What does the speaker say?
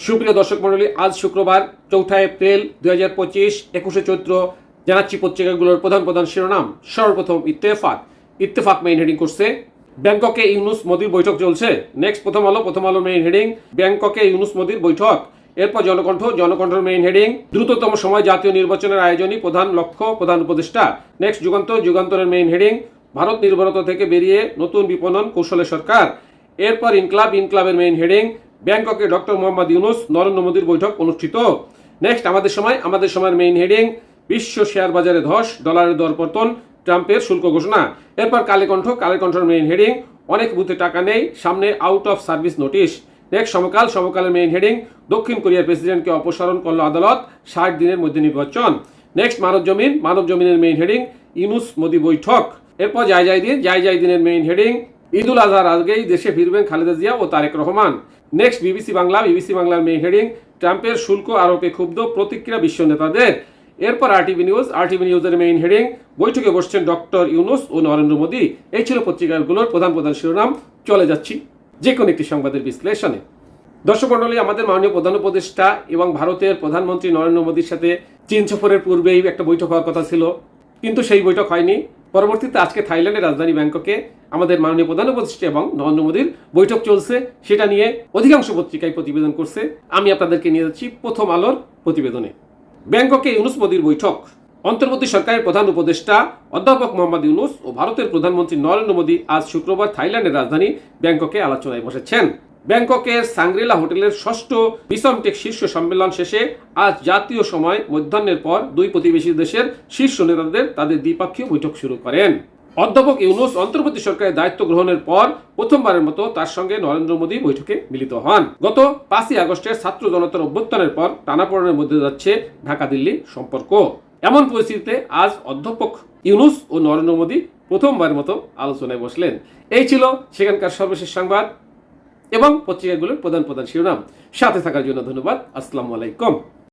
সুপ্রিয় দর্শক মণ্ডলী, আজ শুক্রবার ৪ এপ্রিল ২০২৫ ২১ চৈত্র। জানাচ্ছি পত্রিকাগুলোর প্রধান প্রধান শিরোনাম। সর্বপ্রথম ইত্তেফাক মেইন হেডিং করছে ব্যাংককে ইউনুস মোদির বৈঠক চলছে। নেক্সট প্রথম আলো মেইন হেডিং ব্যাংককে ইউনুস মোদির বৈঠক। এরপর জনকণ্ঠের মেইন হেডিং দ্রুততম সময় জাতীয় নির্বাচনের আয়োজনই প্রধান লক্ষ্য প্রধান উপদেষ্টা। নেক্সট যুগান্তরের মেইন হেডিং ভারত নির্ভরতা থেকে বেরিয়ে নতুন বিপণন কৌশলে সরকার। এরপর ইনকলাবের মেইন হেডিং ব্যাংককে ডক্টর মোহাম্মদ ইউনুস নরেন্দ্র মোদীর বৈঠক অনুষ্ঠিত। নেক্সট আমাদের সময়ের মেইন হেডিং বিশ্ব শেয়ার বাজারে ধস, ডলারের দর পতন, ট্রাম্পের শুল্ক ঘোষণা। এরপর কালেকণ্ঠের মেইন হেডিং অনেক বুথে টাকা নেই, সামনে out of service notice. Next সমকালের মেইন হেডিং দক্ষিণ কোরিয়ার প্রেসিডেন্টকে অপসারণ করল আদালত, ৬০ দিনের মধ্যে নির্বাচন। নেক্সট মানবজমিনের মেইন হেডিং ইউনুস মোদি বৈঠক। এরপর জায় দিনের মেইন হেডিং ঈদুল আজহার আগেই দেশে ফিরবেন খালেদা জিয়া ও তারেক রহমান। নেক্সট বিবিসি বাংলার মেইন হেডিং ট্রাম্পের শুল্ক আরোপে ক্ষুব্ধ প্রতিক্রিয়া বিশ্ব নেতাদের। এরপর আরটিভি নিউজের মেইন হেডিং বৈঠকে বসছেন ডক্টর ইউনুস ও নরেন্দ্র মোদী। এই ছিল পত্রিকাগুলোর প্রধান শিরোনাম। চলে যাচ্ছি যে কোনো একটি সংবাদের বিশ্লেষণে। দর্শক মণ্ডলী, আমাদের মাননীয় প্রধান উপদেষ্টা এবং ভারতের প্রধানমন্ত্রী নরেন্দ্র মোদীর সাথে চীন সফরের পূর্বেই একটা বৈঠক হওয়ার কথা ছিল, কিন্তু সেই বৈঠক হয়নি। পরবর্তীতে আজকে থাইল্যান্ডের রাজধানী ব্যাংককে আমাদের মাননীয় প্রধান উপদেষ্টা এবং নরেন্দ্র মোদীর বৈঠক চলছে। সেটা নিয়ে অধিকাংশ পত্রিকায় প্রতিবেদন করছে। আমি আপনাদেরকে নিয়ে যাচ্ছি প্রথম আলোর প্রতিবেদনে। ব্যাংককে ইউনুস মোদীর বৈঠক। অন্তর্বর্তী সরকারের প্রধান উপদেষ্টা অধ্যাপক মোহাম্মদ ইউনুস ও ভারতের প্রধানমন্ত্রী নরেন্দ্র মোদী আজ শুক্রবার থাইল্যান্ডের রাজধানী ব্যাংককে আলোচনায় বসেছেন। ব্যাংককের সাংগ্রিলা হোটেলের ৬ষ্ঠ বিসমটেক শীর্ষ সম্মেলন শেষে আজ জাতীয় সময় মধ্যাহ্নের পর দুই প্রতিবেশী দেশের শীর্ষ নেতাদের তাদের দ্বিপক্ষীয় বৈঠক শুরু করেন। অধ্যাপক ইউনুস অন্তর্বর্তী সরকারের দায়িত্ব গ্রহণের পর প্রথমবারের মতো তার সঙ্গে নরেন্দ্র মোদী বৈঠকে মিলিত হন। গত ৫ই আগস্টের ছাত্র জনতার অভ্যুত্থানের পর টানাপোড়েনের মধ্যে যাচ্ছে ঢাকা দিল্লি সম্পর্ক। এমন পরিস্থিতিতে আজ অধ্যাপক ইউনুস ও নরেন্দ্র মোদী প্রথমবারের মতো আলোচনায় বসলেন। এই ছিল সেখানকার সর্বশেষ সংবাদ এবং পত্রিকাগুলোর প্রধান শিরোনাম। সাথে থাকার জন্য ধন্যবাদ। আসসালামু আলাইকুম।